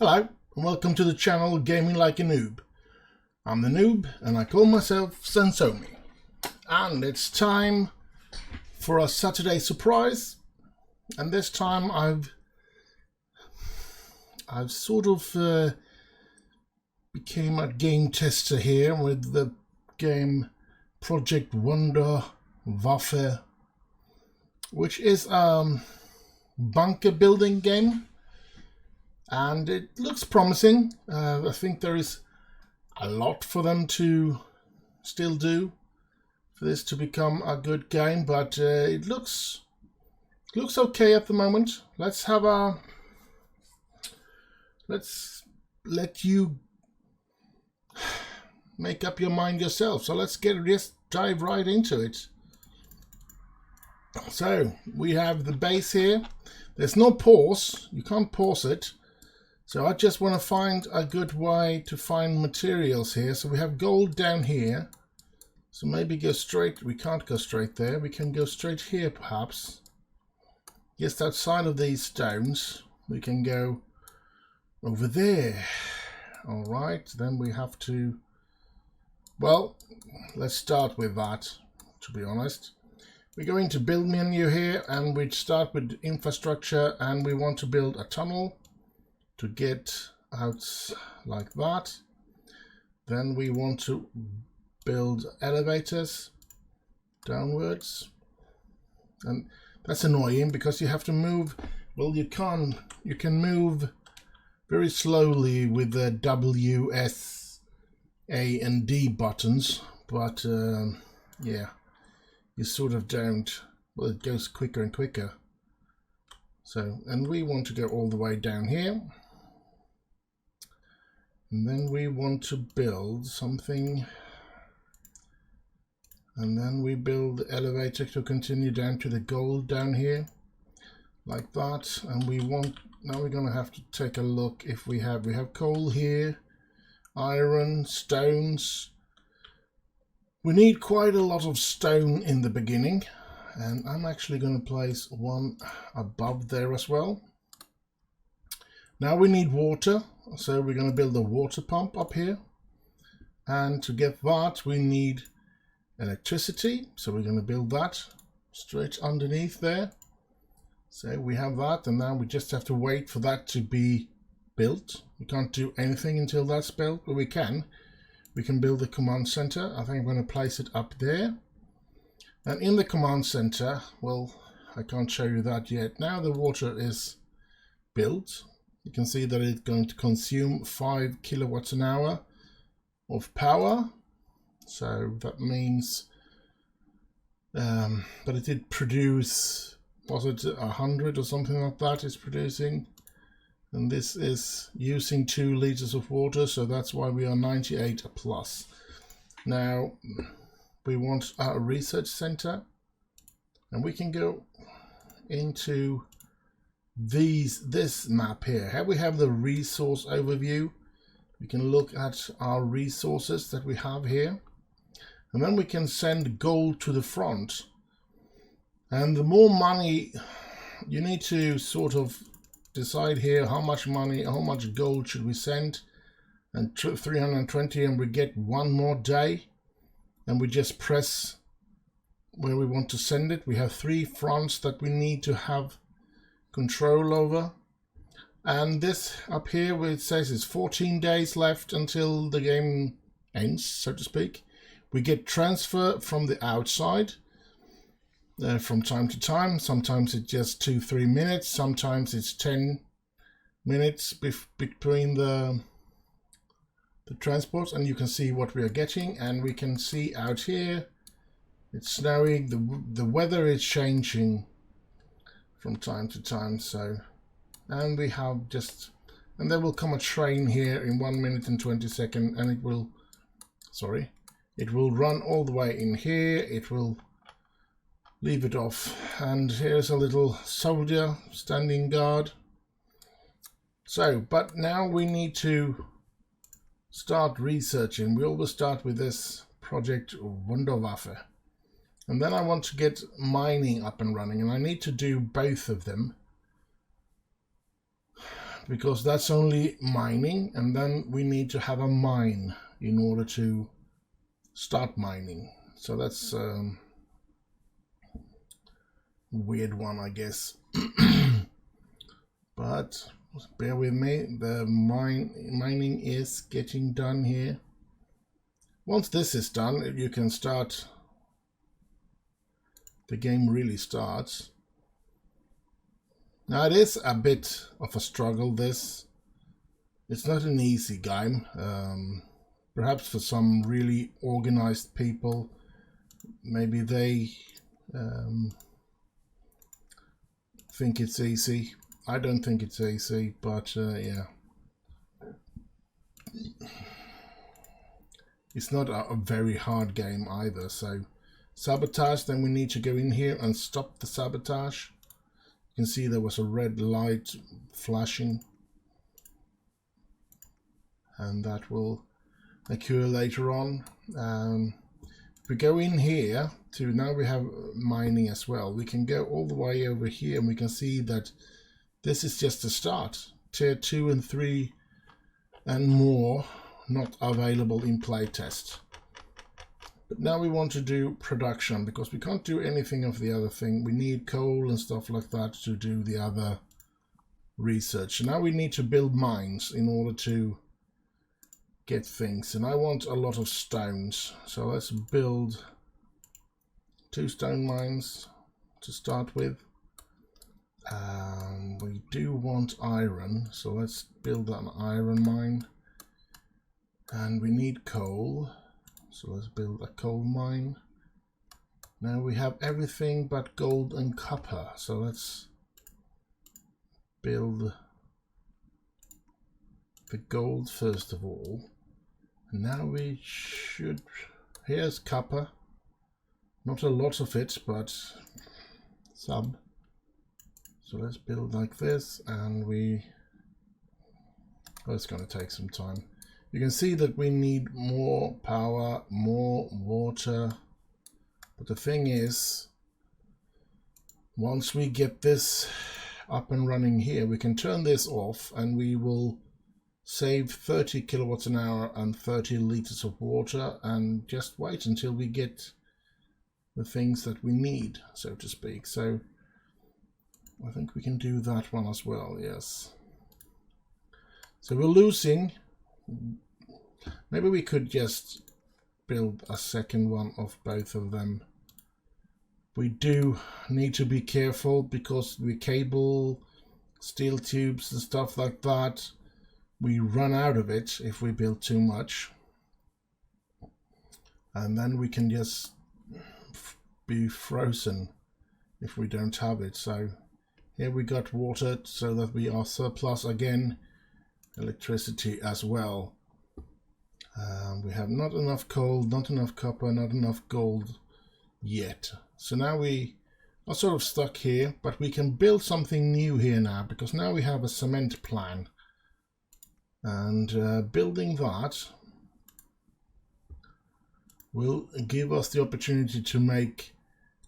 Hello and welcome to the channel Gaming Like a Noob. I'm the noob and I call myself Xensomi. And it's time for a Saturday surprise. And this time I've sort of became a game tester here with the game Project Wunderwaffe, which is a bunker building game. And it looks promising. I think there is a lot for them to still do for this to become a good game, but it looks okay at the moment. Let's let you make up your mind yourself. So let's just dive right into it. So we have the base here. There's no pause. You can't pause it. So I just want to find a good way to find materials here. So we have gold down here. So maybe go straight. We can't go straight there. We can go straight here perhaps. Just outside of these stones. We can go over there. All right. Then we have to... Well, let's start with that, to be honest. We go into build menu here and we start with infrastructure and we want to build a tunnel to get out like that. Then we want to build elevators downwards, and that's annoying because you have to move. Well, you can move very slowly with the W, S, A and D buttons, but yeah, you sort of don't. Well, it goes quicker and quicker. So, and we want to go all the way down here. And then we want to build something, and then we build the elevator to continue down to the gold down here, like that. And we want, now we're going to have to take a look if we have coal here, iron, stones. We need quite a lot of stone in the beginning, and I'm actually going to place one above there as well. Now we need water, so we're going to build a water pump up here. And to get that, we need electricity. So we're going to build that straight underneath there. So we have that, and now we just have to wait for that to be built. We can't do anything until that's built, but we can. We can build the command center. I think I'm going to place it up there. And in the command center, well, I can't show you that yet. Now the water is built. You can see that it's going to consume 5 kilowatts an hour of power. So that means that it did produce, was it 100 or something like that it's producing. And this is using 2 liters of water, so that's why we are 98 plus. Now we want a research center, and we can go into this map here. Here we have the resource overview. We can look at our resources that we have here, and then we can send gold to the front. And the more money, you need to sort of decide here how much money, how much gold should we send. And 320, and we get one more day, and we just press where we want to send it. We have 3 fronts that we need to have control over, and this up here where it says it's 14 days left until the game ends, so to speak. We get transfer from the outside from time to time. Sometimes it's just 2-3 minutes, sometimes it's 10 minutes between the transports, and you can see what we are getting. And we can see out here it's snowing, the weather is changing from time to time. So, and we have just, and there will come a train here in 1 minute and 20 seconds, and it will, sorry, it will run all the way in here, it will leave it off, and here's a little soldier standing guard. So, but now we need to start researching. We always start with this project Wunderwaffe. And then I want to get mining up and running, and I need to do both of them. because that's only mining, and then we need to have a mine in order to start mining. So that's weird one, I guess. But bear with me, the mining is getting done here. Once this is done, you can start, the game really starts. Now it is a bit of a struggle, this. It's not an easy game. Perhaps for some really organized people, maybe they think it's easy. I don't think it's easy, but yeah. It's not a very hard game either. So sabotage, then we need to go in here and stop the sabotage. You can see there was a red light flashing, and that will occur later on. If we go in here to, now we have mining as well, we can go all the way over here and we can see that this is just a start. Tier 2 and 3 and more not available in playtest. But now we want to do production, because we can't do anything of the other thing. We need coal and stuff like that to do the other research. So now we need to build mines in order to get things, and I want a lot of stones. So let's build 2 stone mines to start with. We do want iron, so let's build an iron mine. And we need coal, so let's build a coal mine. Now we have everything but gold and copper, so let's build the gold first of all. And now we should, here's copper, not a lot of it, but some. So let's build like this, and oh, it's going to take some time. You can see that we need more power, more water, but the thing is, once we get this up and running here, we can turn this off and we will save 30 kilowatts an hour and 30 liters of water, and just wait until we get the things that we need, so to speak. So I think we can do that one as well, yes. So we're losing. Maybe we could just build a second one of both of them. We do need to be careful because we cable, steel tubes and stuff like that. We run out of it if we build too much. And then we can just be frozen if we don't have it. So here we got water so that we are surplus again. Electricity as well. We have not enough coal, not enough copper, not enough gold yet. So now we are sort of stuck here, but we can build something new here now, because now we have a cement plan. And building that will give us the opportunity to make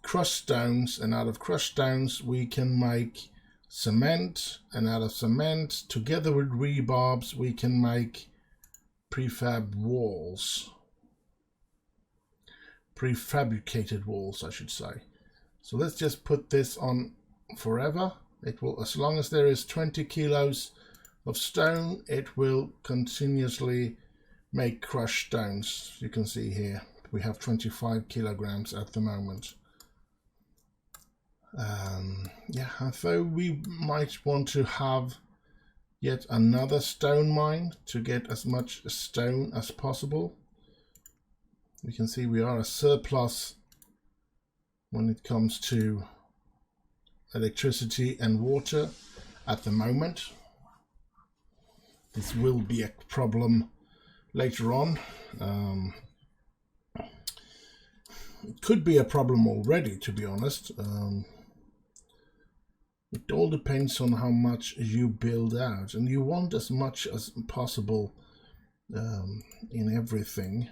crushed stones, and out of crushed stones we can make cement, and out of cement together with rebarbs we can make prefab walls, prefabricated walls I should say. So let's just put this on forever. It will, as long as there is 20 kilos of stone, it will continuously make crushed stones. You can see here we have 25 kilograms at the moment. Yeah, and so we might want to have yet another stone mine to get as much stone as possible. We can see we are a surplus when it comes to electricity and water at the moment. This will be a problem later on. It could be a problem already, to be honest. It all depends on how much you build out, and you want as much as possible in everything,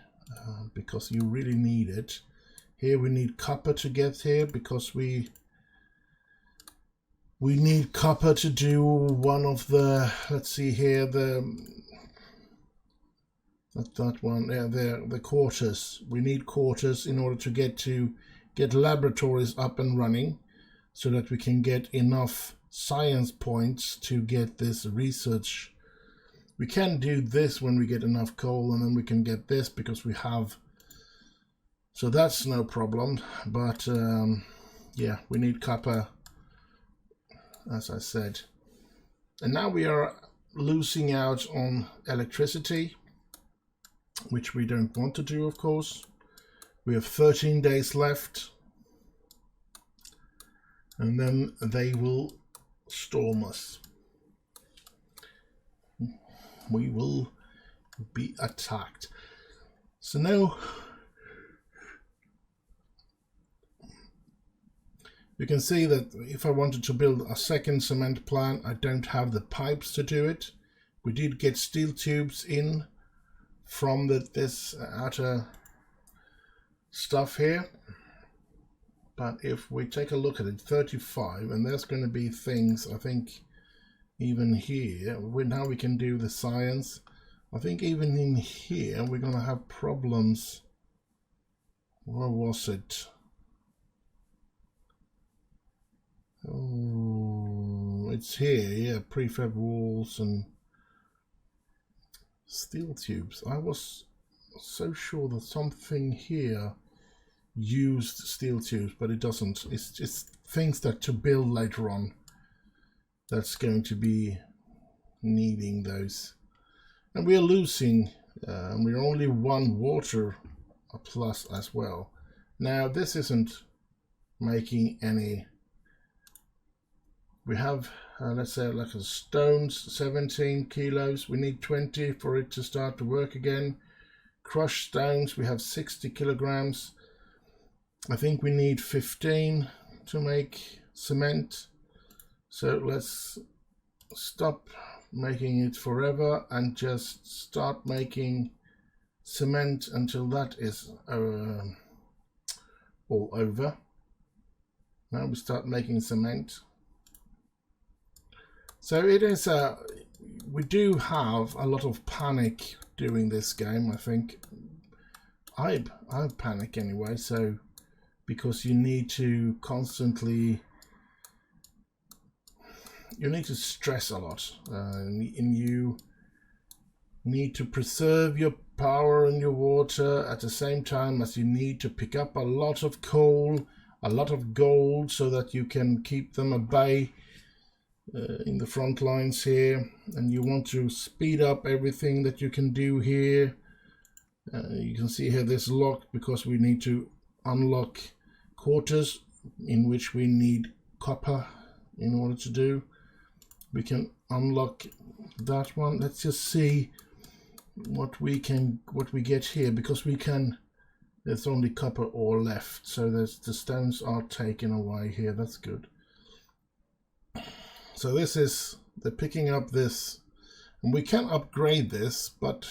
because you really need it. Here we need copper to get here, because we We need copper to do one of the, let's see here, that one, yeah, the quarters. We need quarters in order to get laboratories up and running, so that we can get enough science points to get this research. We can do this when we get enough coal, and then we can get this because we have, so that's no problem. But yeah, we need copper, as I said. And now we are losing out on electricity, which we don't want to do, of course. We have 13 days left, and then they will storm us. We will be attacked. So now you can see that if I wanted to build a second cement plant, I don't have the pipes to do it. We did get steel tubes in from this outer stuff here, but if we take a look at it, 35, and there's going to be things, I think, even here, now we can do the science. I think even in here we're going to have problems. Where was it? Oh, it's here, yeah, prefab walls and steel tubes. I was so sure that something here used steel tubes, but it doesn't. It's just things that to build later on that's going to be needing those. And we are losing, we're only 1 water plus as well. Now this isn't making any. We have let's say like a stones, 17 kilos. We need 20 for it to start to work again. Crushed stones, we have 60 kilograms. I think we need 15 to make cement. So let's stop making it forever and just start making cement until that is all over. Now we start making cement. So it is we do have a lot of panic doing this game, I think. I panic anyway, so because you need to constantly, you need to stress a lot, and you need to preserve your power and your water at the same time as you need to pick up a lot of coal, a lot of gold, so that you can keep them at bay in the front lines here. And you want to speed up everything that you can do here. You can see here this locked because we need to unlock quarters in which we need copper in order to do. We can unlock that one. Let's just see what we get here, because we can, there's only copper ore left, so there's the stones are taken away here. That's good. So this is the picking up this, and we can upgrade this, but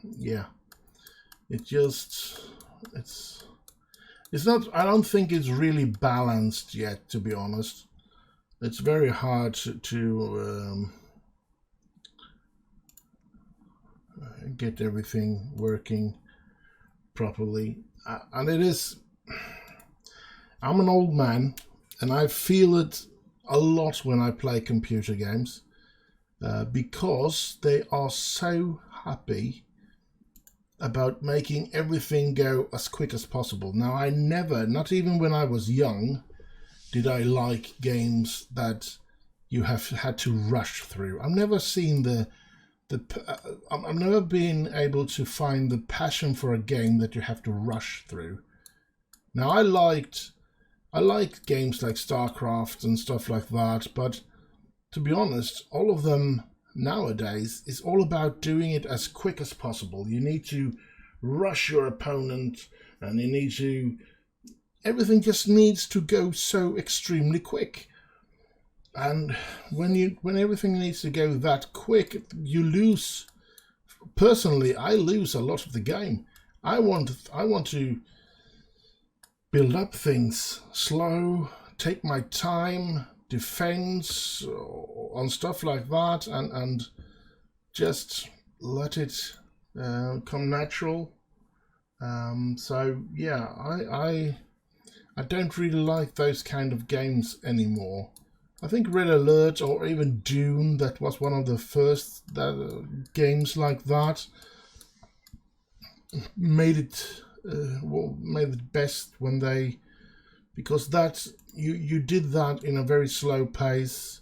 yeah, it just it's not, I don't think it's really balanced yet, to be honest. It's very hard to get everything working properly. And it is, I'm an old man and I feel it a lot when I play computer games, because they are so happy about making everything go as quick as possible. Now, I never, not even when I was young, did I like games that you have had to rush through. I've never seen I've never been able to find the passion for a game that you have to rush through. Now, I liked games like StarCraft and stuff like that, but to be honest, all of them nowadays is all about doing it as quick as possible. You need to rush your opponent, and you need to, everything just needs to go so extremely quick. And when everything needs to go that quick, you lose. Personally, I lose a lot of the game. I want to build up things slow, take my time, defense on stuff like that, and just let it come natural. So yeah, I don't really like those kind of games anymore. I think Red Alert or even Dune, that was one of the first games like that, made it best when they, because that you did that in a very slow pace.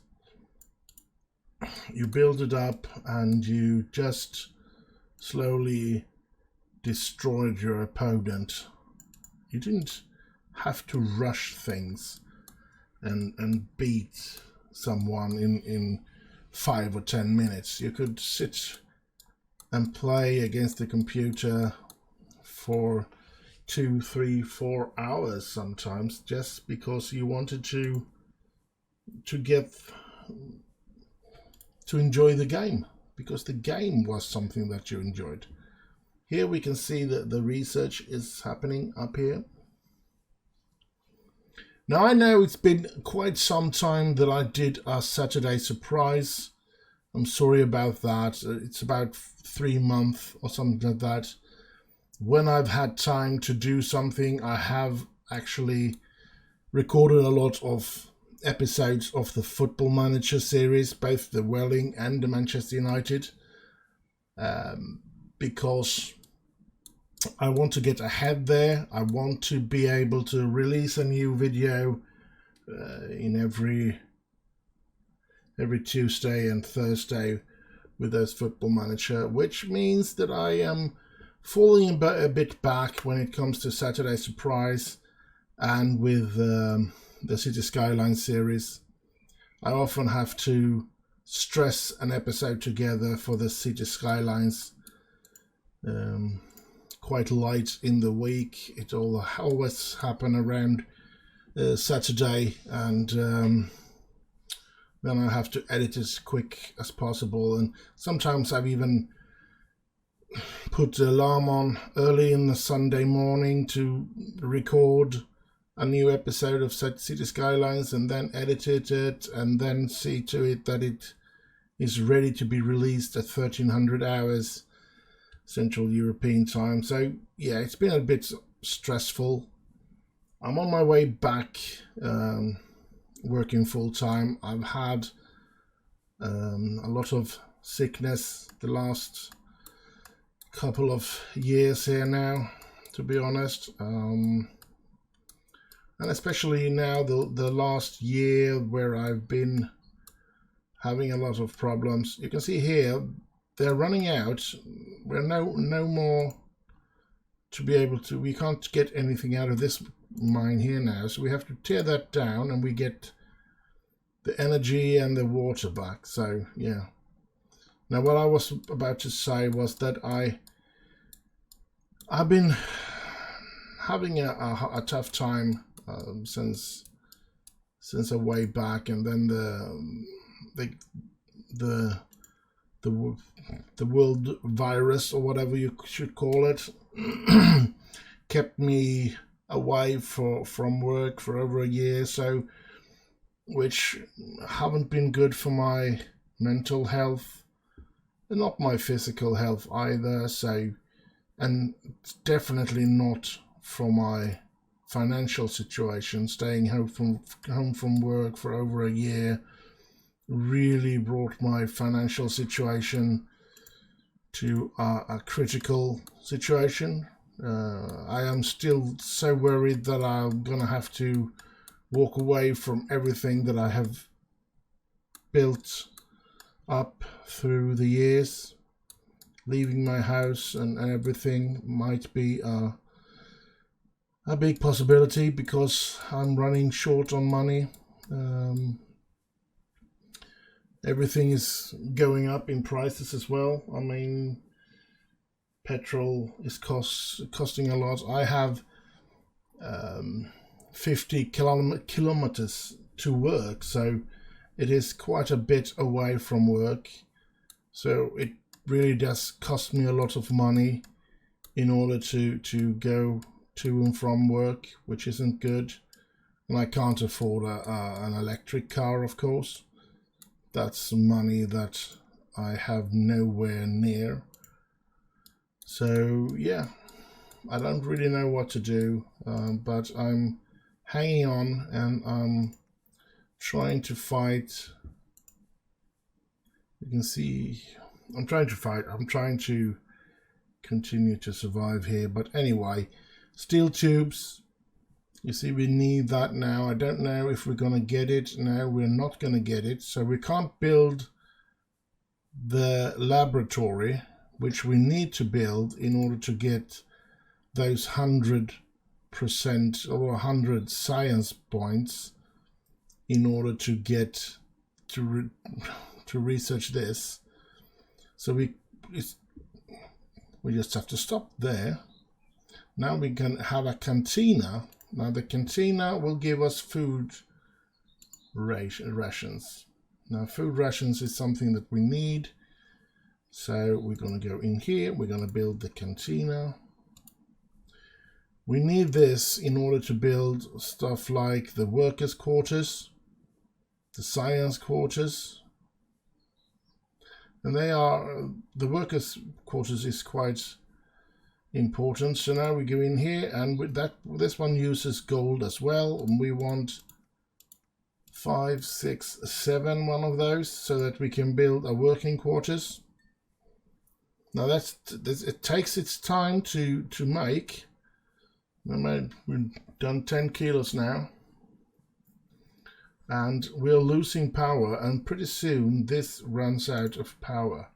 You build it up and you just slowly destroyed your opponent. You didn't have to rush things and beat someone in 5 or 10 minutes. You could sit and play against the computer for 2, 3, 4 hours sometimes, just because you wanted to enjoy the game, because the game was something that you enjoyed. Here we can see that the research is happening up here. Now I know it's been quite some time that I did a Saturday surprise. I'm sorry about that. It's about 3 months or something like that. When I've had time to do something, I have actually recorded a lot of episodes of the Football Manager series, both the Welling and the Manchester United, because I want to get ahead there. I want to be able to release a new video in every Tuesday and Thursday with those Football Manager, which means that I am falling a bit back when it comes to Saturday Surprise and with the City Skylines series. I often have to stress an episode together for the City Skylines. Quite light in the week. It all always happen around Saturday, and then I have to edit as quick as possible. And sometimes I've even put the alarm on early in the Sunday morning to record a new episode of City Skylines, and then edit it and then see to it that it is ready to be released at 1300 hours Central European time. So yeah, it's been a bit stressful. I'm on my way back working full time. I've had a lot of sickness the last couple of years here now, to be honest, and especially now the last year where I've been having a lot of problems. You can see here they're running out. We're no more to be able to, we can't get anything out of this mine here now, so we have to tear that down and we get the energy and the water back. So yeah. Now what I was about to say was that I've been having a tough time since a way back, and then the world virus, or whatever you should call it, kept me away from work for over a year, so, which haven't been good for my mental health and not my physical health either. So, and definitely not for my financial situation. Staying home from work for over a year really brought my financial situation to a critical situation. I am still so worried that I'm gonna have to walk away from everything that I have built up through the years. Leaving my house and everything might be a big possibility, because I'm running short on money. Everything is going up in prices as well. I mean, petrol is costing a lot. I have 50 kilometers to work, so it is quite a bit away from work. So it really does cost me a lot of money in order to go to and from work, which isn't good. and I can't afford an electric car, of course. That's money that I have nowhere near. So yeah, I don't really know what to do, but I'm hanging on, and I'm trying to fight. You can see I'm trying to fight. I'm trying to continue to survive here. But anyway, steel tubes. You see, we need that now. I don't know if we're going to get it. No, we're not going to get it. So we can't build the laboratory, which we need to build in order to get those 100% or 100 science points in order to get to research this. So we just have to stop there. Now we can have a cantina. Now the cantina will give us food rations. Now food rations is something that we need. So we're going to go in here. We're going to build the cantina. We need this in order to build stuff like the workers' quarters, the science quarters. And the workers' quarters is quite important. So now we go in here, and with that, this one uses gold as well, and we want 5, 6, 7 one of those so that we can build a working quarters. Now it takes its time to make. We've done 10 kilos now, and we're losing power, and pretty soon this runs out of power.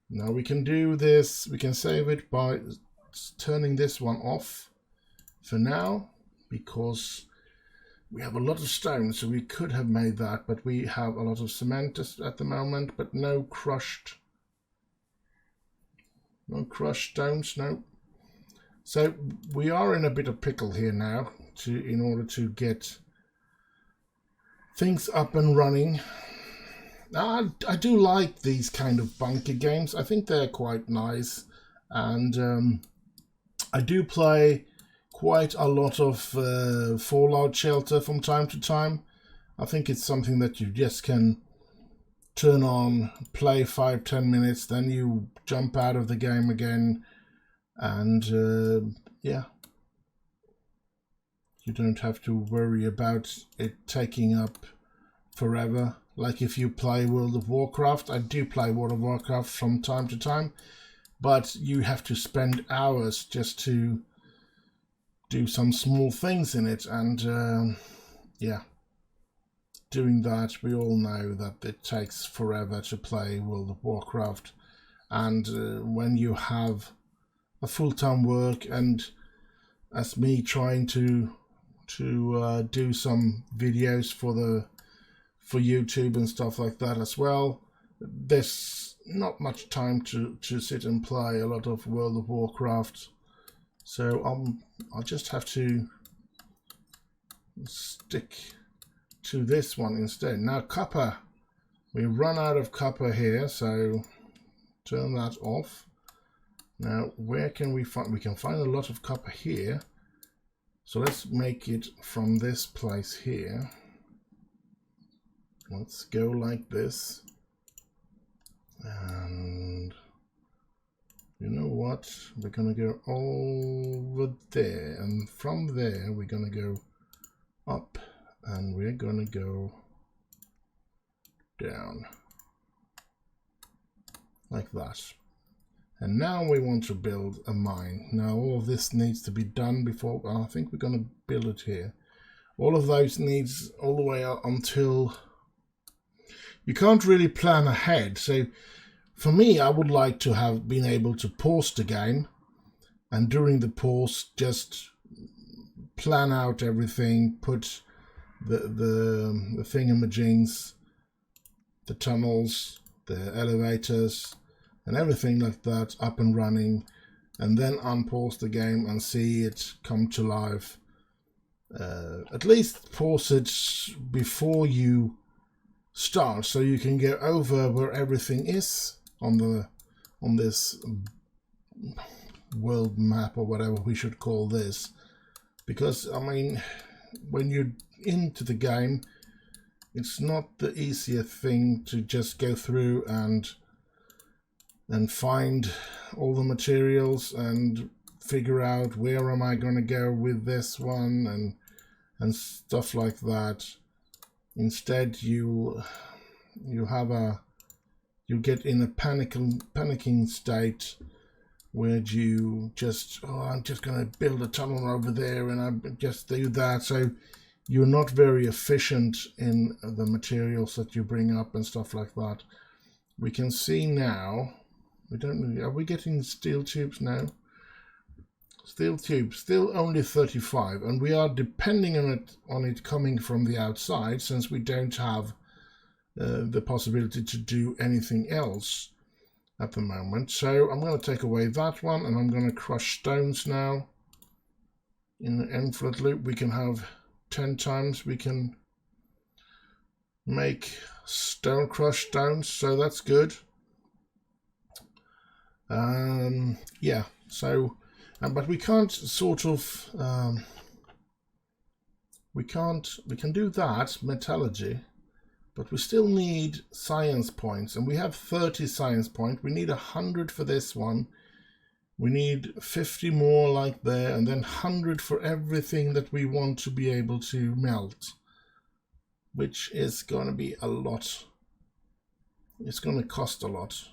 Now we can do this, we can save it by turning this one off for now, because we have a lot of stone, so we could have made that, but we have a lot of cement at the moment, but no crushed stones, no. So we are in a bit of pickle here now in order to get things up and running. Now, I do like these kind of bunker games. I think they're quite nice, and I do play quite a lot of Fallout Shelter from time to time. I think it's something that you just can turn on, play 5-10 minutes, then you jump out of the game again, and yeah, you don't have to worry about it taking up forever. Like if you play World of Warcraft, I do play World of Warcraft from time to time, but you have to spend hours just to do some small things in it, and yeah, doing that, we all know that it takes forever to play World of Warcraft, and when you have a full-time work, and as me trying to do some videos for YouTube and stuff like that as well, there's not much time to sit and play a lot of World of Warcraft. So I'll just have to stick to this one instead. Now copper, we run out of copper here, so turn that off. Now where can we find? We can find a lot of copper here, so let's make it from this place here. Let's go like this, and you know what, we're gonna go over there, and from there we're gonna go up, and we're gonna go down like that. And now we want to build a mine. Now all of this needs to be done before, I think we're gonna build it here. All of those needs all the way up until, you can't really plan ahead. So for me, I would like to have been able to pause the game, and during the pause just plan out everything, put the thingamajigs, the tunnels, the elevators and everything like that up and running, and then unpause the game and see it come to life. At least pause it before you start, so you can go over where everything is on this world map, or whatever we should call this. Because I mean, when you're into the game, it's not the easiest thing to just go through and find all the materials and figure out where am I going to go with this one and stuff like that. Instead, you get in a panicking state where you just, oh, I'm just going to build a tunnel over there and I just do that. So you're not very efficient in the materials that you bring up and stuff like that. We can see now, are we getting steel tubes now? Steel tubes, still only 35, and we are depending on it coming from the outside, since we don't have the possibility to do anything else at the moment. So I'm going to take away that one, and I'm going to crush stones now. In the infinite loop, we can have 10 times we can make crush stones, so that's good. Yeah, so but we can't sort of we can do that metallurgy, but we still need science points, and we have 30 science points. We need 100 for this one. We need 50 more like there, and then 100 for everything that we want to be able to melt, which is going to be a lot. It's going to cost a lot.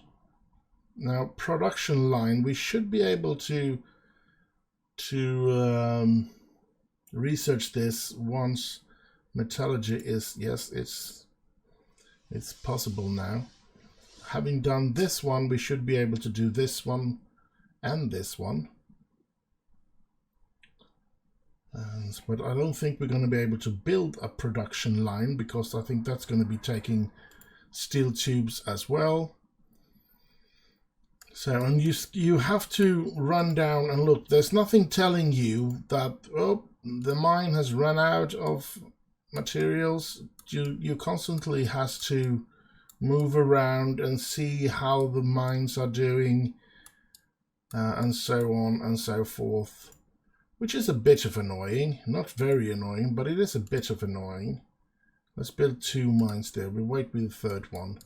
Now, production line, we should be able to research this once metallurgy is, yes, it's possible now. Having done this one, we should be able to do this one and this one. But I don't think we're going to be able to build a production line, because I think that's going to be taking steel tubes as well. So, and you have to run down and look. There's nothing telling you that, oh, the mine has run out of materials. You constantly has to move around and see how the mines are doing, and so on and so forth, which is a bit of annoying. Not very annoying, but it is a bit of annoying. Let's build 2 mines there. We'll wait with the 3rd one,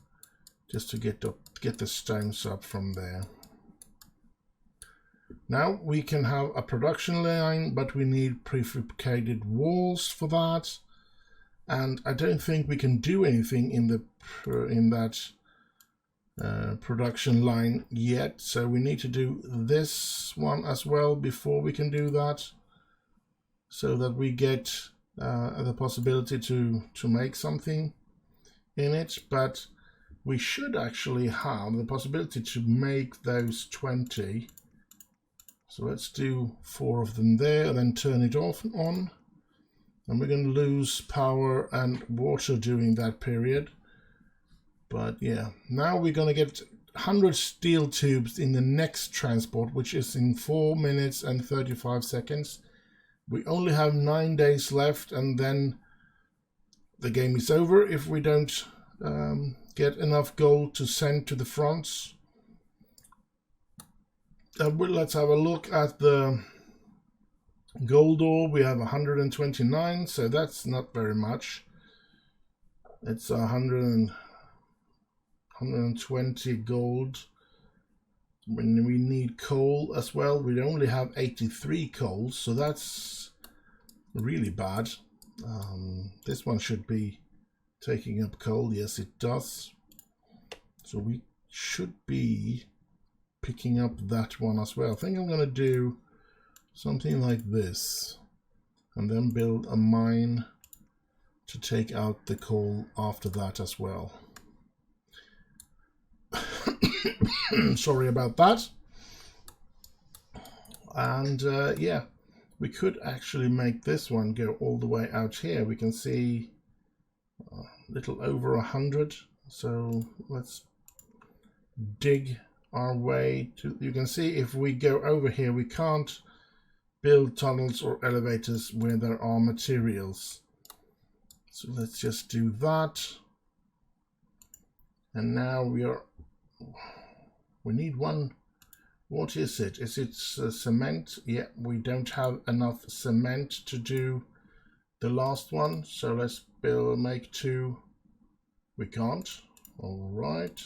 just to get the stones up from there. Now we can have a production line, but we need prefabricated walls for that, and I don't think we can do anything in that production line yet. So we need to do this one as well before we can do that, so that we get the possibility to make something in it. But we should actually have the possibility to make those 20. So let's do 4 of them there, and then turn it off and on. And we're going to lose power and water during that period. But yeah, now we're going to get 100 steel tubes in the next transport, which is in 4 minutes and 35 seconds. We only have 9 days left, and then the game is over if we don't get enough gold to send to the fronts. Let's have a look at the gold ore. We have 129, so that's not very much. It's 120 gold. When we need coal as well, we only have 83 coal, so that's really bad. This one should be taking up coal. Yes, it does. So we should be picking up that one as well. I think I'm going to do something like this, and then build a mine to take out the coal after that as well. Sorry about that. And yeah, we could actually make this one go all the way out here. We can see a little over 100. So let's dig our way to, you can see if we go over here, we can't build tunnels or elevators where there are materials. So let's just do that. And now we need one. What is it? Is it cement? Yeah, we don't have enough cement to do the last one. So let's make 2. We can't. All right.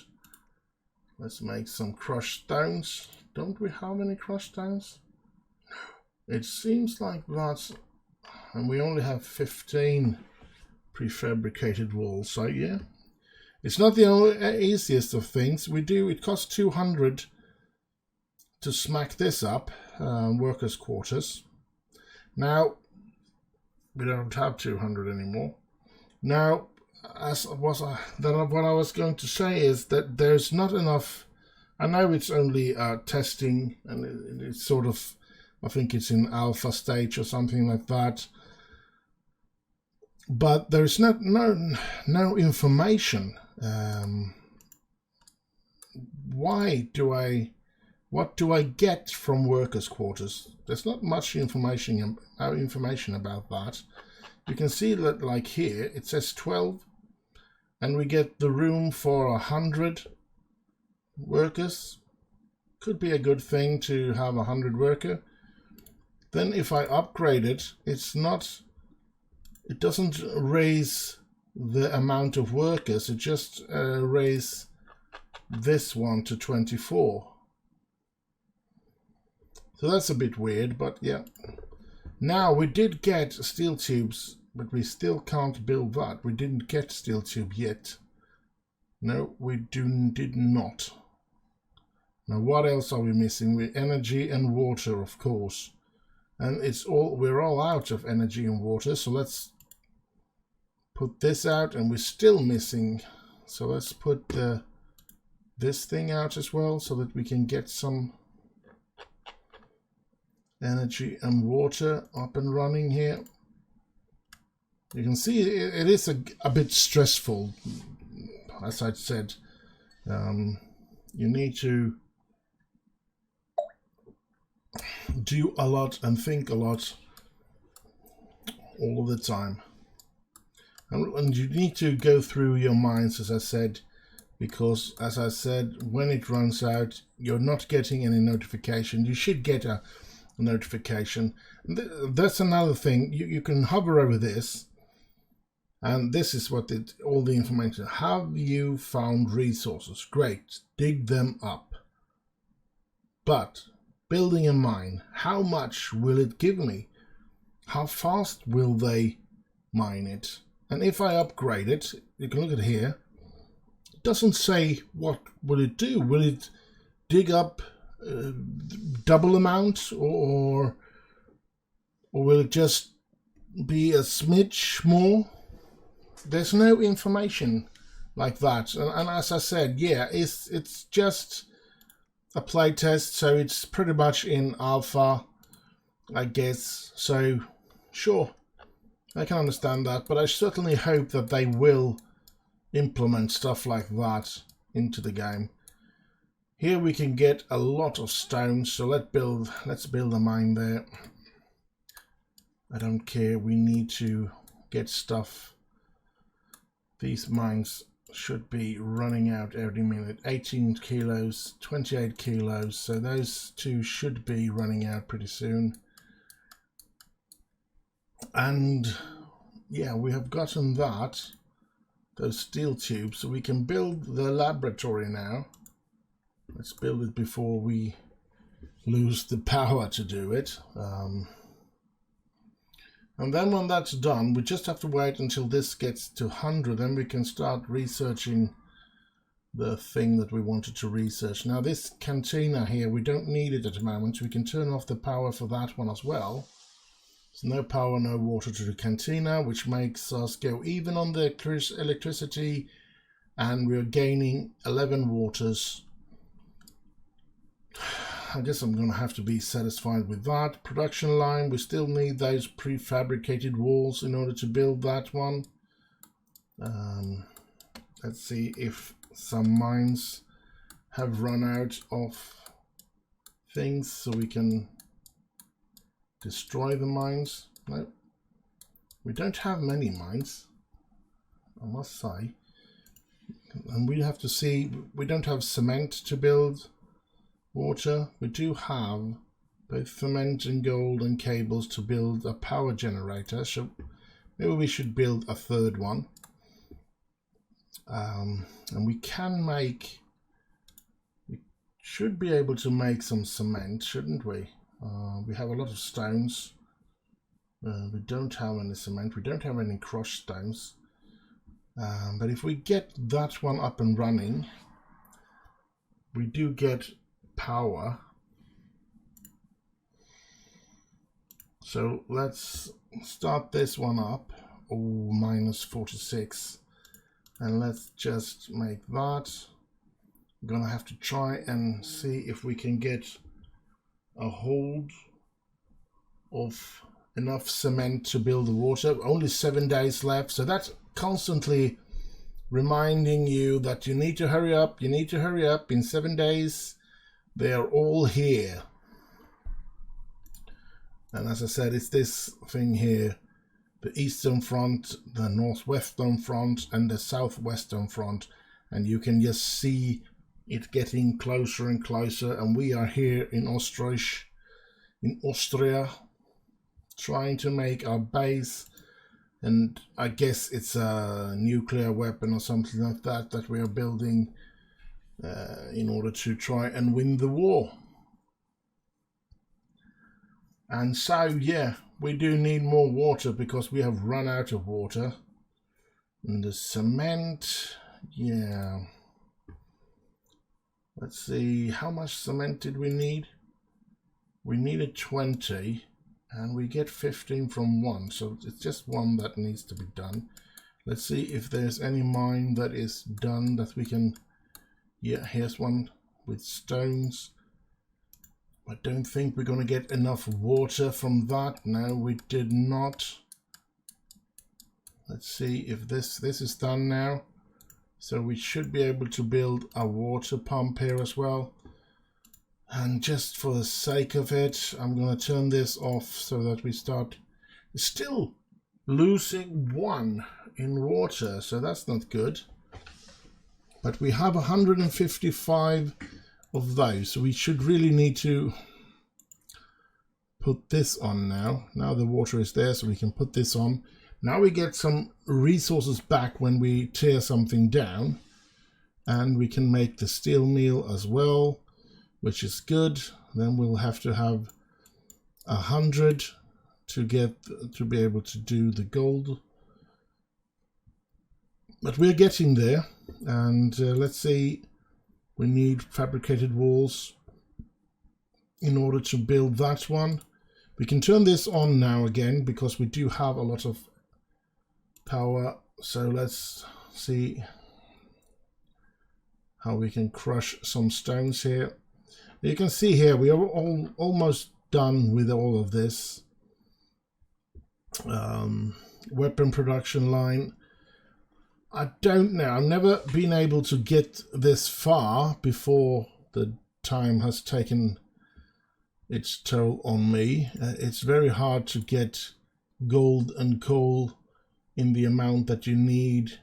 Let's make some crushed stones. Don't we have any crushed stones? It seems like that, and we only have 15 prefabricated walls. So yeah, it's not the easiest of things. It costs 200 to smack this up, workers' quarters. Now we don't have 200 anymore. Now, what I was going to say is that there's not enough. I know it's only testing, and it's sort of, I think it's in alpha stage or something like that. But there's no information. What do I get from workers' quarters? There's not much information about that. You can see that, like here, it says 12, and we get the room for 100 workers. Could be a good thing to have 100 worker. Then if I upgrade it, it doesn't raise the amount of workers, it just raise this one to 24. So that's a bit weird, but yeah. Now we did get steel tubes, but we still can't build that. We didn't get steel tube yet. No, we did not. Now what else are we missing? Energy and water, of course. And we're all out of energy and water, so let's put this out, and we're still missing. So let's put this thing out as well, so that we can get some energy and water up and running here. You can see it is a bit stressful, as I said. You need to do a lot and think a lot all of the time. And you need to go through your mines, as I said, because, as I said, when it runs out, you're not getting any notification. You should get a notification. That's another thing. You can hover over this, and this is what all the information. Have you found resources? Great, dig them up. But building a mine, how much will it give me? How fast will they mine it? And if I upgrade it, you can look at here, it doesn't say what will it do. Will it dig up double amount, or will it just be a smidge more? There's no information like that. And as I said, yeah, it's just a playtest, so it's pretty much in alpha, I guess. So sure, I can understand that, but I certainly hope that they will implement stuff like that into the game. Here we can get a lot of stones, so let's build a mine there. I don't care, we need to get stuff. These mines should be running out every minute. 18 kilos, 28 kilos, so those two should be running out pretty soon. And yeah, we have gotten those steel tubes, so we can build the laboratory now. Let's build it before we lose the power to do it. And then when that's done, we just have to wait until this gets to 100, then we can start researching the thing that we wanted to research. Now this cantina here, we don't need it at the moment, so we can turn off the power for that one as well. So no power, no water to the cantina, which makes us go even on the electricity, and we're gaining 11 waters. I guess I'm going to have to be satisfied with that. Production line, we still need those prefabricated walls in order to build that one. Let's see if some mines have run out of things so we can destroy the mines. No, we don't have many mines, I must say. And we have to see, we don't have cement to build. Water, we do have both cement and gold and cables to build a power generator, so Maybe we should build a third one. And we should be able to make some cement, shouldn't we? We have a lot of stones. We don't have any cement. We don't have any crushed stones. But if we get that one up and running, we do get power. So let's start this one up. Oh, minus 46. And let's just make that. I'm gonna have to try and see if we can get a hold of enough cement to build the water. Only 7 days left, so that's constantly reminding you that you need to hurry up. You need to hurry up. In 7 days, they are all here. And as I said, it's this thing here, the eastern front, the northwestern front, and the southwestern front, and you can just see it getting closer and closer. And we are here in Austria, trying to make our base, and I guess it's a nuclear weapon or something like that we are building in order to try and win the war. And so, yeah, we do need more water because we have run out of water. And the cement, yeah. Let's see, how much cement did we need? We needed 20, and we get 15 from one, so it's just one that needs to be done. Let's see if there's any mine that is done that we can... Yeah, here's one with stones. I don't think we're going to get enough water from that. No, we did not. Let's see if this is done now. So we should be able to build a water pump here as well. And just for the sake of it, I'm going to turn this off so that we start still losing 1 in water. So that's not good. But we have 155 of those. So we should really need to put this on now. Now the water is there, so we can put this on. Now we get some resources back when we tear something down. And we can make the steel meal as well, which is good. Then we'll have to have 100 to be able to do the gold. But we're getting there. And let's see, we need fabricated walls in order to build that one. We can turn this on now again because we do have a lot of power. So let's see how we can crush some stones here. You can see here we are almost done with all of this. Weapon production line. I don't know. I've never been able to get this far before the time has taken its toll on me. It's very hard to get gold and coal in the amount that you need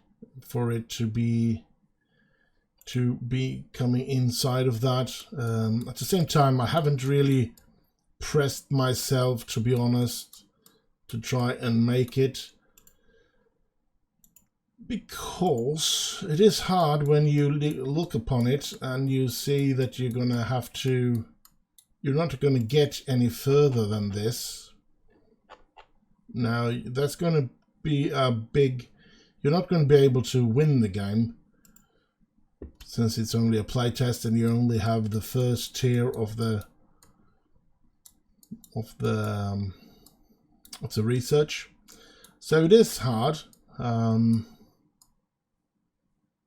for it to be coming inside of that. At the same time, I haven't really pressed myself, to be honest, to try and make it, because it is hard when you look upon it and you see that you're gonna have to, you're not going to get any further than this. Now that's going to be a big, you're not going to be able to win the game since it's only a playtest and you only have the first tier of the research. So it is hard.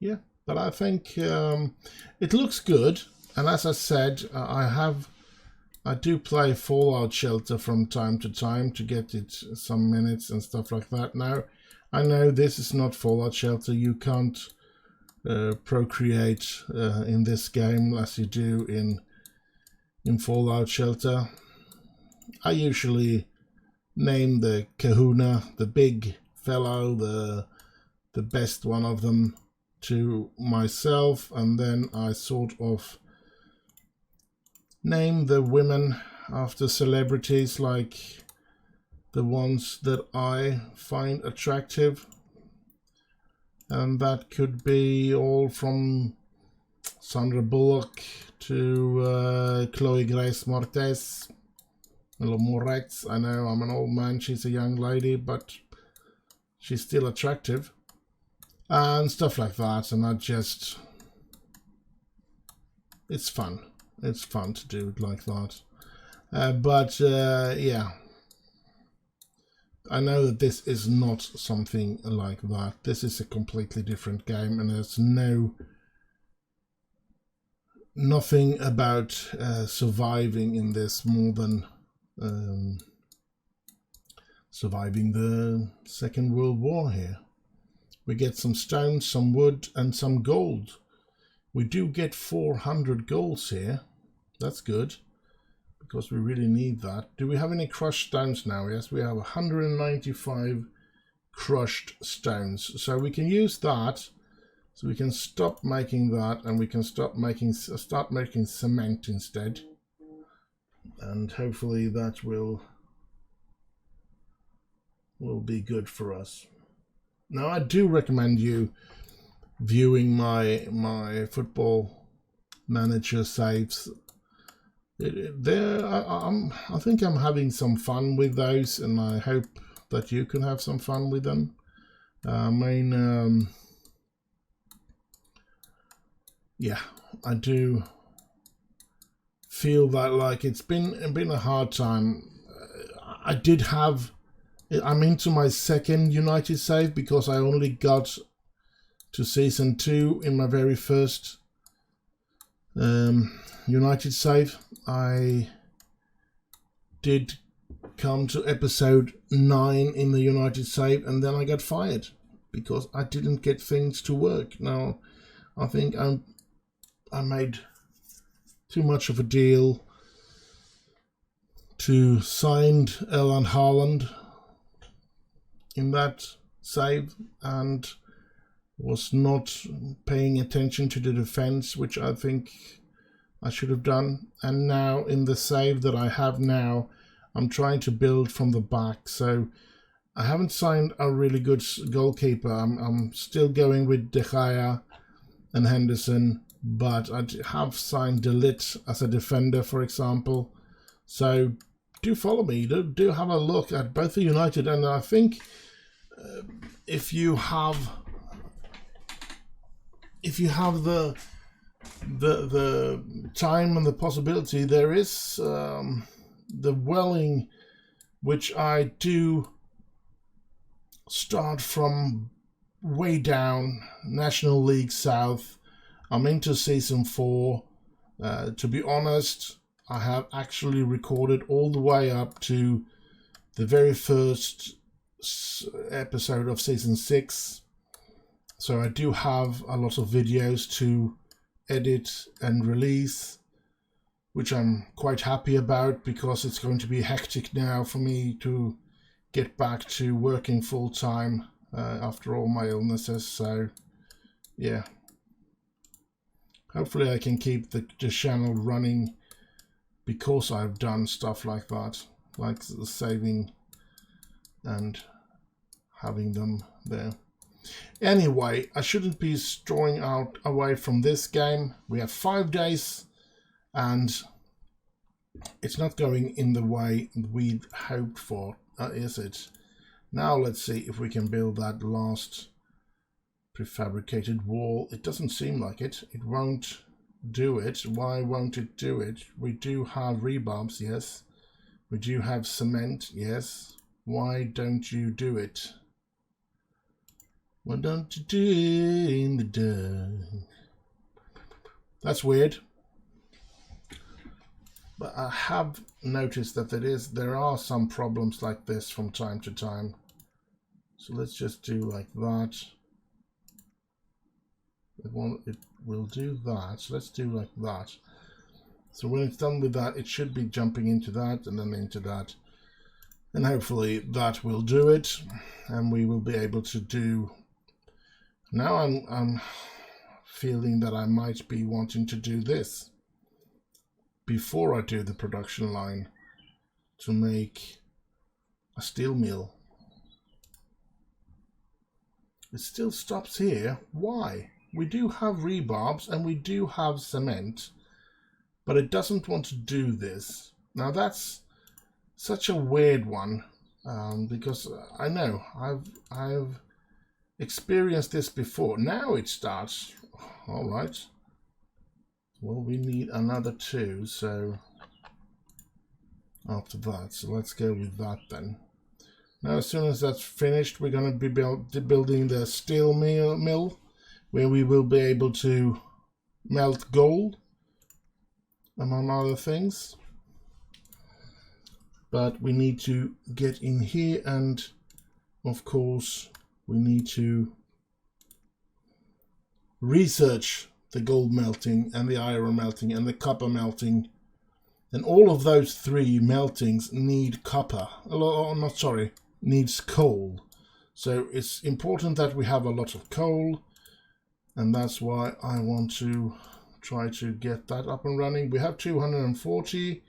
Yeah, but I think it looks good. And as I said, I do play Fallout Shelter from time to time to get it some minutes and stuff like that. Now, I know this is not Fallout Shelter. You can't procreate in this game as you do in Fallout Shelter. I usually name the kahuna, the big fellow, the best one of them, to myself, and then I sort of name the women after celebrities like the ones that I find attractive, and that could be all from Sandra Bullock to Chloe Grace Moretz. Moretz. I know I'm an old man, she's a young lady, but she's still attractive. And stuff like that, and I just... it's fun. It's fun to do it like that. Yeah. I know that this is not something like that. This is a completely different game, and there's nothing about surviving in this more than surviving the Second World War here. We get some stones, some wood, and some gold. We do get 400 golds here. That's good, because we really need that. Do we have any crushed stones now? Yes, we have 195 crushed stones. So we can use that. So we can stop making that, and we can start making cement instead. And hopefully that will be good for us. Now, I do recommend you viewing my Football Manager saves. I think I'm having some fun with those, and I hope that you can have some fun with them. Yeah, I do feel that like it's been a hard time. I'm into my second United save because I only got to season 2 in my very first United save. I did come to episode 9 in the United save, and then I got fired because I didn't get things to work. Now, I think I made too much of a deal to sign Erland Haaland in that save, and was not paying attention to the defense, which I think I should have done. And now in the save that I have now, I'm trying to build from the back. So I haven't signed a really good goalkeeper. I'm still going with De Gea and Henderson, but I have signed De Ligt as a defender, for example. So do follow me. Do have a look at both the United, and I think if you have the time and the possibility, there is the Welling, which I do start from way down, National League South. I'm into season 4. To be honest, I have actually recorded all the way up to the very first episode of season 6. So I do have a lot of videos to edit and release, which I'm quite happy about, because it's going to be hectic now for me to get back to working full time after all my illnesses. So yeah, hopefully I can keep the channel running, because I've done stuff like that, like the saving and having them there. Anyway, I shouldn't be straying away from this game. We have 5 days, and it's not going in the way we'd hoped for, is it? Now let's see if we can build that last prefabricated wall. It doesn't seem like it. It won't do it. Why won't it do it? We do have rebarbs, yes. We do have cement, yes. Why don't you do it? Why don't you do it in the dark? That's weird. But I have noticed that there are some problems like this from time to time. So let's just do like that. It will do that. So let's do like that. So when it's done with that, it should be jumping into that and then into that. And hopefully that will do it. And we will be able to do... Now I'm feeling that I might be wanting to do this before I do the production line, to make a steel mill. It still stops here. Why? We do have rebarbs and we do have cement, but it doesn't want to do this. Now that's such a weird one, because I know I've experienced this before. Now it starts. All right. Well, we need another 2, so after that, so let's go with that then. Now, as soon as that's finished, we're going to be building the steel mill, where we will be able to melt gold, among other things. But we need to get in here, and of course, we need to research the gold melting and the iron melting and the copper melting. And all of those 3 meltings need copper. Oh, not sorry, needs coal. So it's important that we have a lot of coal, and that's why I want to try to get that up and running. We have 240,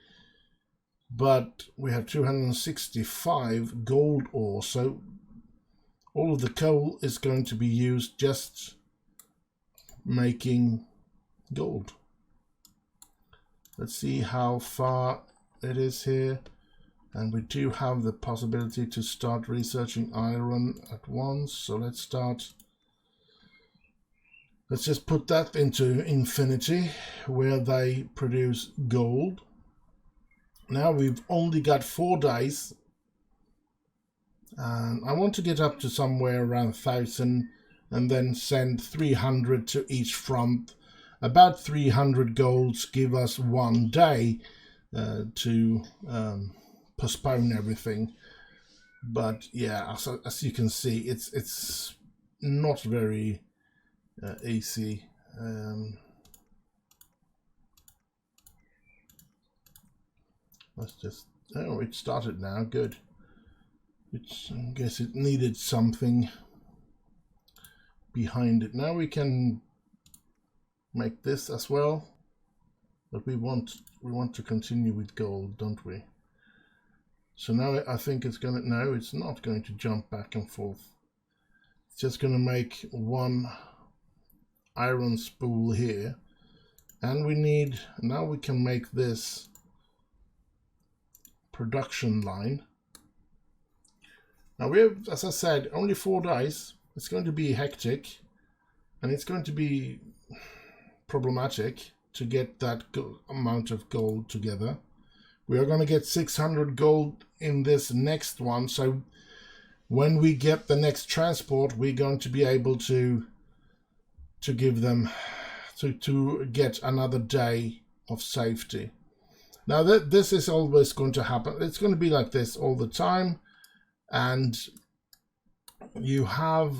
but we have 265 gold ore, so all of the coal is going to be used just making gold. Let's see how far it is here, and we do have the possibility to start researching iron at once, so let's start. Let's just put that into infinity, where they produce gold. Now we've only got 4 days, and I want to get up to somewhere around 1,000 and then send 300 to each front. About 300 golds give us 1 day to postpone everything. But yeah, as you can see, it's not very easy. Let's just, oh, it started now, good. I guess it needed something behind it. Now we can make this as well, but we want to continue with gold, don't we? So now I think it's gonna, no, it's not going to jump back and forth. It's just gonna make 1 iron spool here, and we need, now we can make this production line. Now we have, as I said, only 4 days. It's going to be hectic, and it's going to be problematic to get that amount of gold together. We are going to get 600 gold in this next one, so when we get the next transport, we're going to be able to give them to get another day of safety. Now this is always going to happen. It's going to be like this all the time, and you have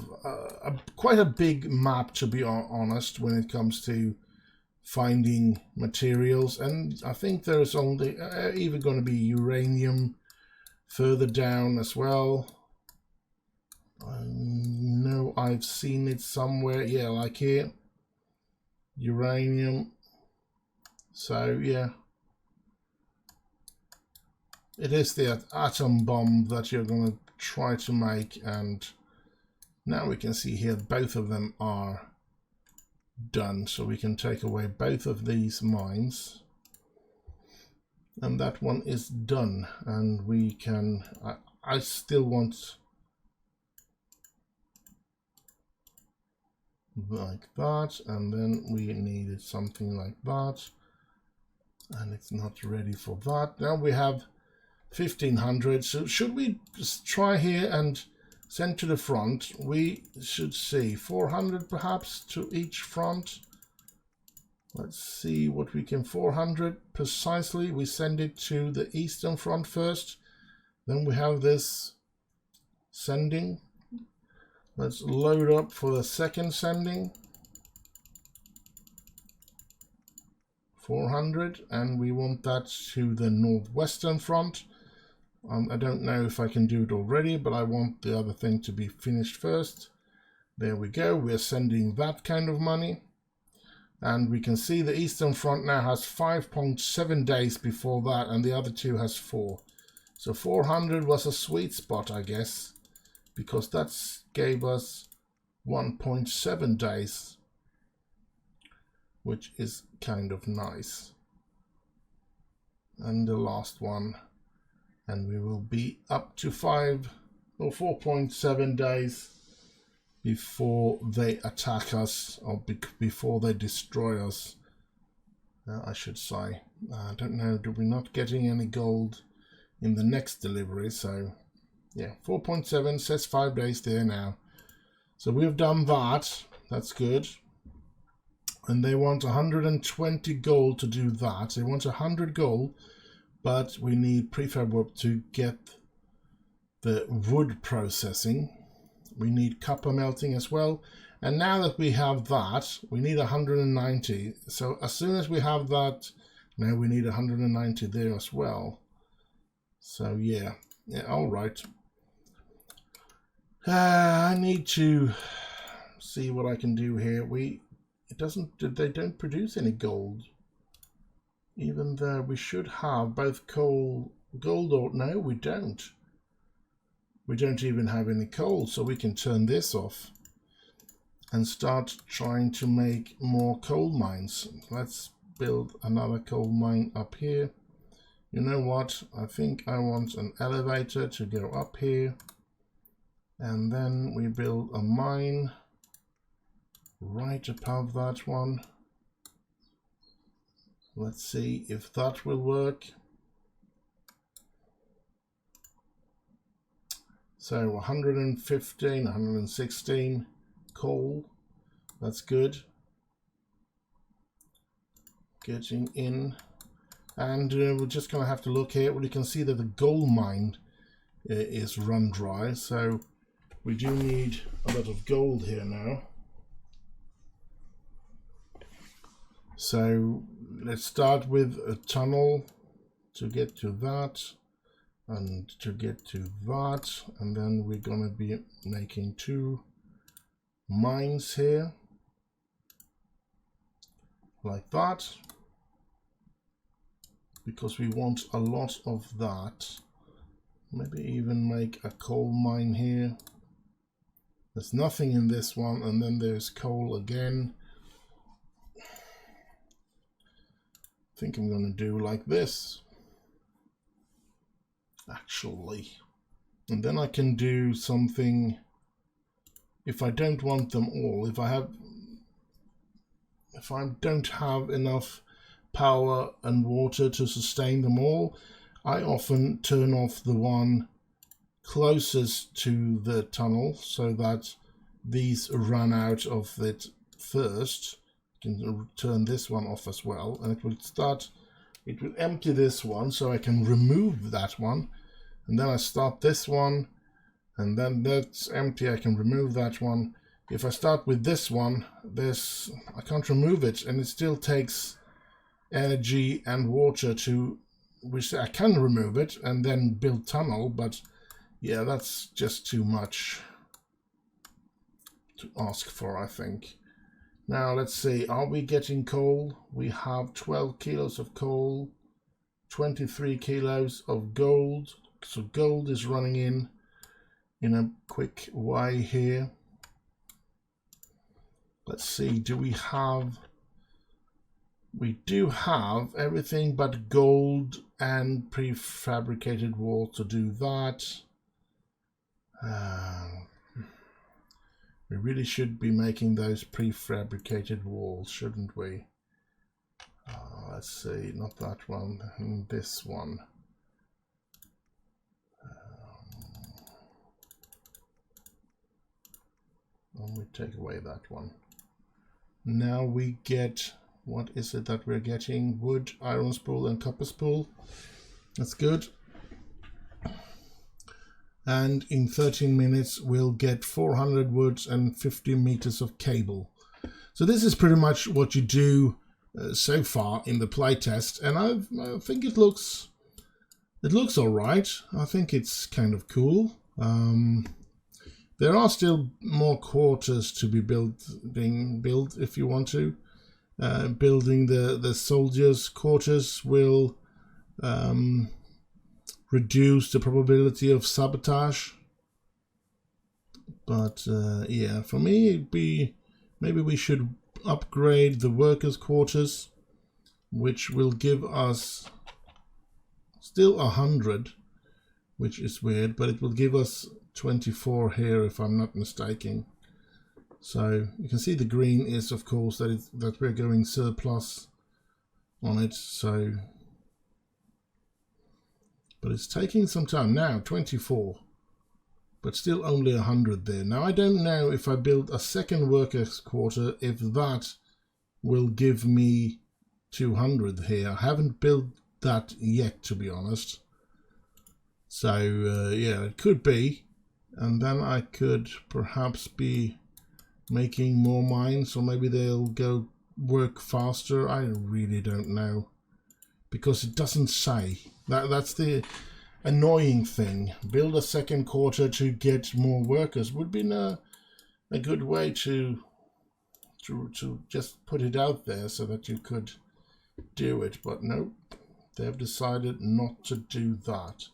quite a big map, to be honest, when it comes to finding materials. And I think there's only even going to be uranium further down as well. I know I've seen it somewhere, yeah, like here, uranium. So yeah, it is the atom bomb that you're going to try to make, and now we can see here both of them are done, so we can take away both of these mines, and that one is done. And we can, I still want like that, and then we needed something like that, and it's not ready for that. Now we have 1,500, so should we just try here and send to the front? We should see 400 perhaps to each front. Let's see what we can, 400 precisely. We send it to the eastern front first, then we have this sending. Let's load up for the second sending, 400, and we want that to the northwestern front. I don't know if I can do it already, but I want the other thing to be finished first. There we go, we're sending that kind of money. And we can see the eastern front now has 5.7 days before that, and the other two has 4. So 400 was a sweet spot, I guess, because that gave us 1.7 days, which is kind of nice. And the last one, and we will be up to 5 or 4.7 days before they attack us, or before they destroy us, I should say. I don't know, we're not getting any gold in the next delivery, so yeah, 4.7 says 5 days there now. So we've done that, that's good. And they want 120 gold to do that. They want 100 gold, but we need prefab work to get the wood processing. We need copper melting as well. And now that we have that, we need 190. So as soon as we have that, now we need 190 there as well. So yeah, all right. I need to see what I can do here. They don't produce any gold, even though we should have both gold or no, we don't. We don't even have any coal, so we can turn this off and start trying to make more coal mines. Let's build another coal mine up here. You know what? I think I want an elevator to go up here, and then we build a mine right above that one. Let's see if that will work. So 115, 116 coal, that's good. Getting in, and we're just going to have to look here. Well, you can see that the gold mine is run dry, so we do need a lot of gold here now. So let's start with a tunnel to get to that, and to get to that, and then we're going to be making 2 mines here like that, because we want a lot of that. Maybe even make a coal mine here. There's nothing in this one, and then there's coal again. I think I'm going to do like this, actually, and then I can do something. If I don't want them all, if I don't have enough power and water to sustain them all, I often turn off the one closest to the tunnel so that these run out of it first. You can turn this one off as well, and it will empty this one, so I can remove that one, and then I start this one, and then that's empty. I can remove that one. If I start with this one, I can't remove it, and it still takes energy and water to, which I can remove it and then build tunnel, but yeah, that's just too much to ask for, I think. Now let's see, are we getting coal? We have 12 kilos of coal, 23 kilos of gold. So gold is running in a quick way here. Let's see, we do have everything but gold and prefabricated wall to do that. We really should be making those prefabricated walls, shouldn't we? Let's see, not that one, this one. And we take away that one. Now we get, what is it that we're getting? Wood, iron spool, and copper spool. That's good. And in 13 minutes we'll get 400 woods and 50 meters of cable. So this is pretty much what you do so far in the playtest, and I think it looks all right. I think it's kind of cool. There are still more quarters to be being built if you want to. Building the soldiers' quarters will reduce the probability of sabotage. But yeah, for me it'd be, maybe we should upgrade the workers' quarters, which will give us still 100, which is weird, but it will give us 24 here if I'm not mistaken. So you can see the green is, of course, that we're going surplus on it. So, but it's taking some time now. 24, but still only 100 there. Now I don't know if I build a second workers quarter, if that will give me 200 here. I haven't built that yet, to be honest. So yeah, it could be, and then I could perhaps be making more mines, or maybe they'll go work faster. I really don't know, because it doesn't say. That's the annoying thing. Build a second quarter to get more workers would be a good way to just put it out there so that you could do it, but no, they've decided not to do that.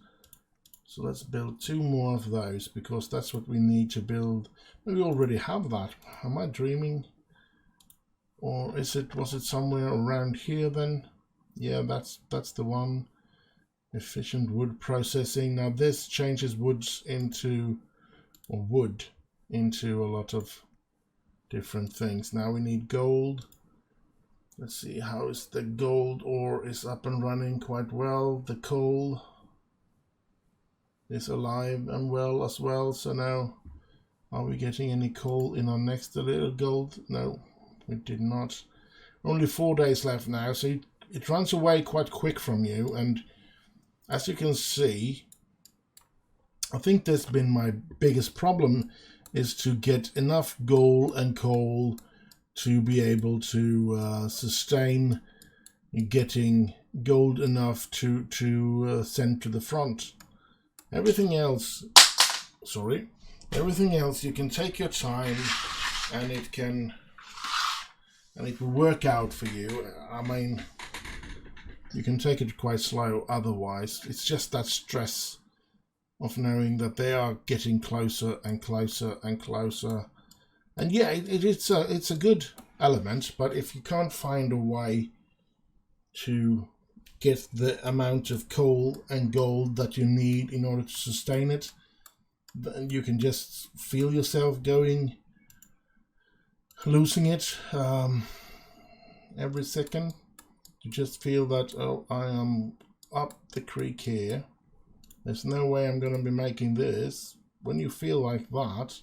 So let's build 2 more of those, because that's what we need to build. We already have that. Am I dreaming? Or was it somewhere around here then? Yeah, that's the one. Efficient wood processing. Now this changes wood into a lot of different things. Now we need gold. Let's see, how is the gold ore is up and running quite well. The coal is alive and well as well. So now, are we getting any coal in our next little gold? No, we did not. Only 4 days left now, so it runs away quite quick from you. And as you can see, I think that's been my biggest problem, is to get enough gold and coal to be able to sustain getting gold enough to send to the front. Everything else you can take your time, and it will work out for you. I mean, you can take it quite slow otherwise. It's just that stress of knowing that they are getting closer and closer and closer. And yeah, it's a good element, but if you can't find a way to get the amount of coal and gold that you need in order to sustain it, then you can just feel yourself losing it every second. You just feel that, oh, I am up the creek here. There's no way I'm going to be making this. When you feel like that,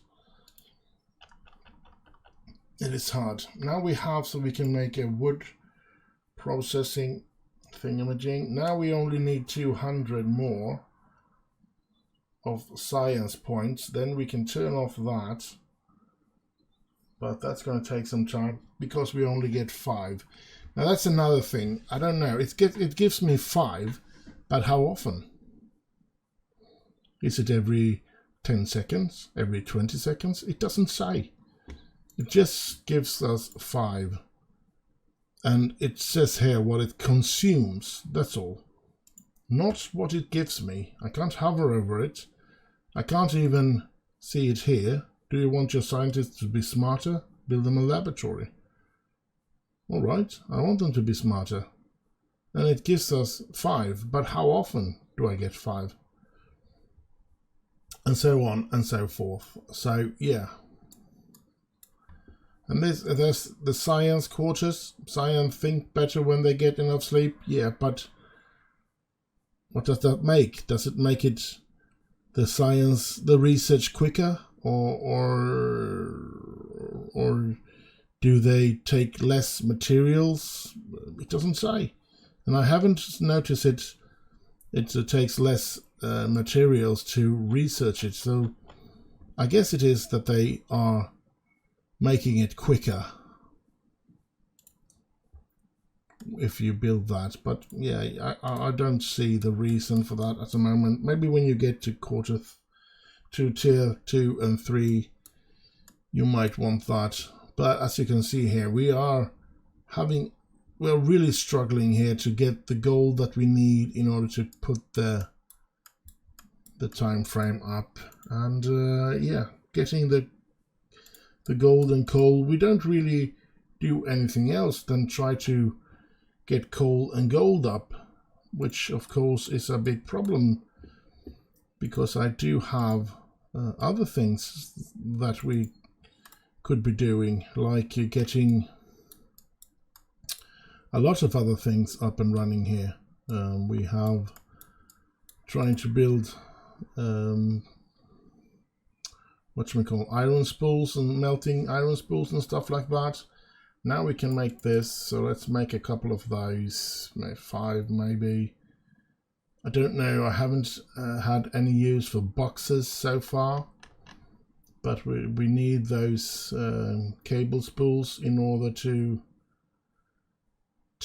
it is hard. Now we have, so we can make a wood processing thingamajig. Now we only need 200 more of science points. Then we can turn off that. But that's going to take some time, because we only get 5. Now that's another thing. I don't know. It gives me 5, but how often? Is it every 10 seconds? Every 20 seconds? It doesn't say. It just gives us 5. And it says here what it consumes. That's all. Not what it gives me. I can't hover over it. I can't even see it here. Do you want your scientists to be smarter? Build them a laboratory. All right, I want them to be smarter. And it gives us 5. But how often do I get 5? And so on and so forth. So yeah. And there's the science quarters. Science think better when they get enough sleep. Yeah, but what does that make? Does it make it the research quicker, or do they take less materials? It doesn't say, and I haven't noticed it. It takes less materials to research it, so I guess it is that they are making it quicker if you build that. But yeah, I don't see the reason for that at the moment. Maybe when you get to tier 2 and 3, you might want that. But as you can see here, we're really struggling here to get the gold that we need in order to put the time frame up, and yeah, getting the gold and coal. We don't really do anything else than try to get coal and gold up, which of course is a big problem, because I do have other things that we could be doing, like getting a lot of other things up and running here. We have trying to build whatchamacall, iron spools and melting iron spools and stuff like that. Now we can make this, so let's make a couple of those, 5 maybe. I don't know, I haven't had any use for boxes so far, but we need those cable spools in order to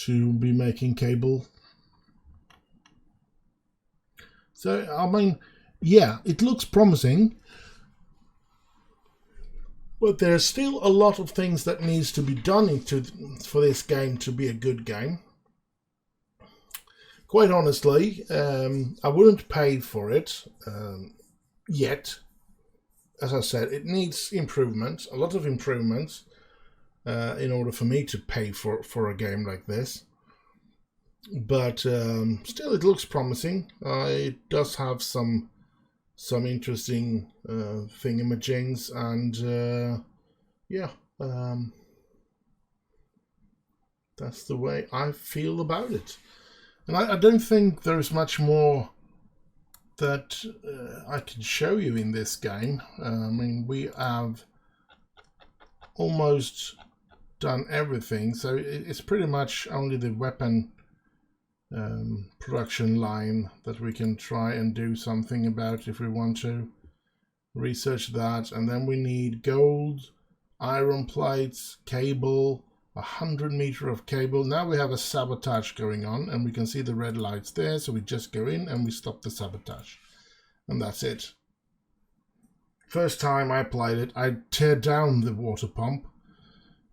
be making cable. So I mean, yeah, it looks promising, but there's still a lot of things that needs to be done for this game to be a good game. Quite honestly, I wouldn't pay for it yet. As I said, it needs improvements, a lot of improvements, in order for me to pay for a game like this. But still, it looks promising. It does have some interesting thingamajigs, and yeah, that's the way I feel about it. And I don't think there's much more that I can show you in this game. I mean, we have almost done everything, so it's pretty much only the weapon production line that we can try and do something about if we want to research that. And then we need gold, iron plates, cable, 100 meters of cable. Now we have a sabotage going on, and we can see the red lights there, so we just go in and we stop the sabotage, and that's it. First time I applied it, I tear down the water pump,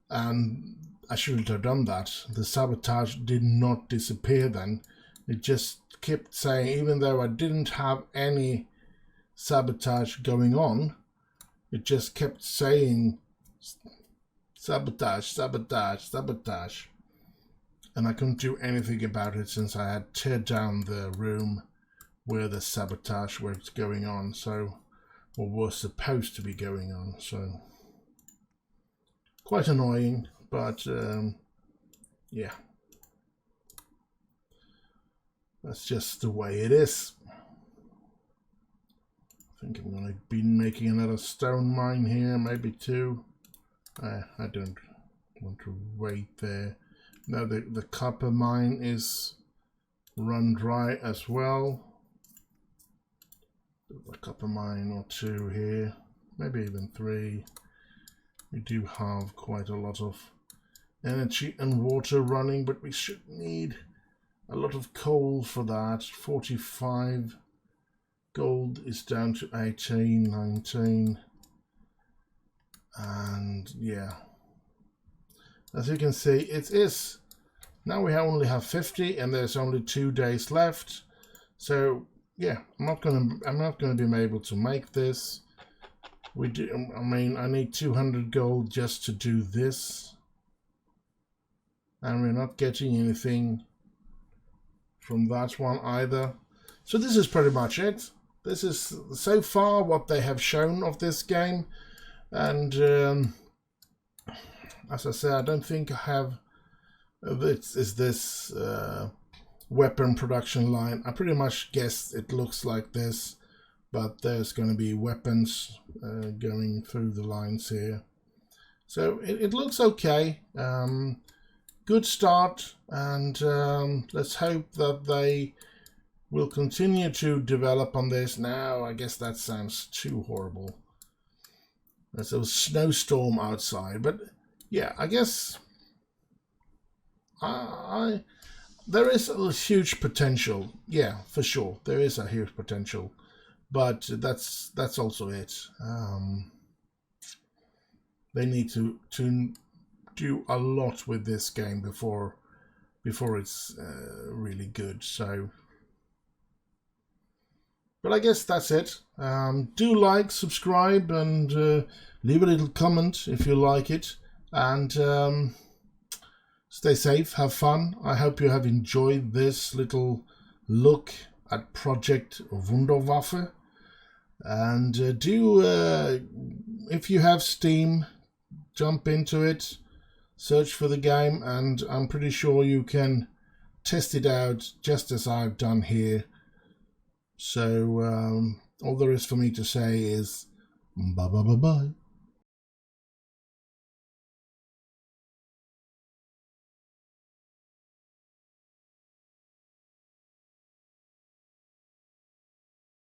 and I shouldn't have done that. The sabotage did not disappear then. It just kept saying, even though I didn't have any sabotage going on, it just kept saying sabotage, sabotage, sabotage. And I couldn't do anything about it since I had teared down the room where the sabotage was going on, so, or was supposed to be going on. So quite annoying, but yeah, that's just the way it is. I think I'm going to be making another stone mine here, maybe 2. I don't want to wait there. Now the copper mine is run dry as well. A copper mine or 2 here, maybe even 3. We do have quite a lot of energy and water running, but we should need a lot of coal for that. 45. Gold is down to 18, 19. And yeah, as you can see, it is now we only have 50, and there's only 2 days left. So yeah, I'm not gonna be able to make this. I mean, I need 200 gold just to do this, and we're not getting anything from that one either. So this is pretty much it. This is so far what they have shown of this game. And as I said, I don't think I have this weapon production line. I pretty much guessed it looks like this, but there's going to be weapons going through the lines here. So it looks okay. Good start, and let's hope that they will continue to develop on this. Now, I guess that sounds too horrible. There's a snowstorm outside, but yeah, I guess there is a huge potential. Yeah, for sure, there is a huge potential, but that's also it. They need to do a lot with this game before it's really good. So But I guess that's it. Do like, subscribe, and leave a little comment if you like it. And stay safe, have fun. I hope you have enjoyed this little look at Project Wunderwaffe. And if you have Steam, jump into it, search for the game, and I'm pretty sure you can test it out just as I've done here. So all there is for me to say is bye bye bye bye.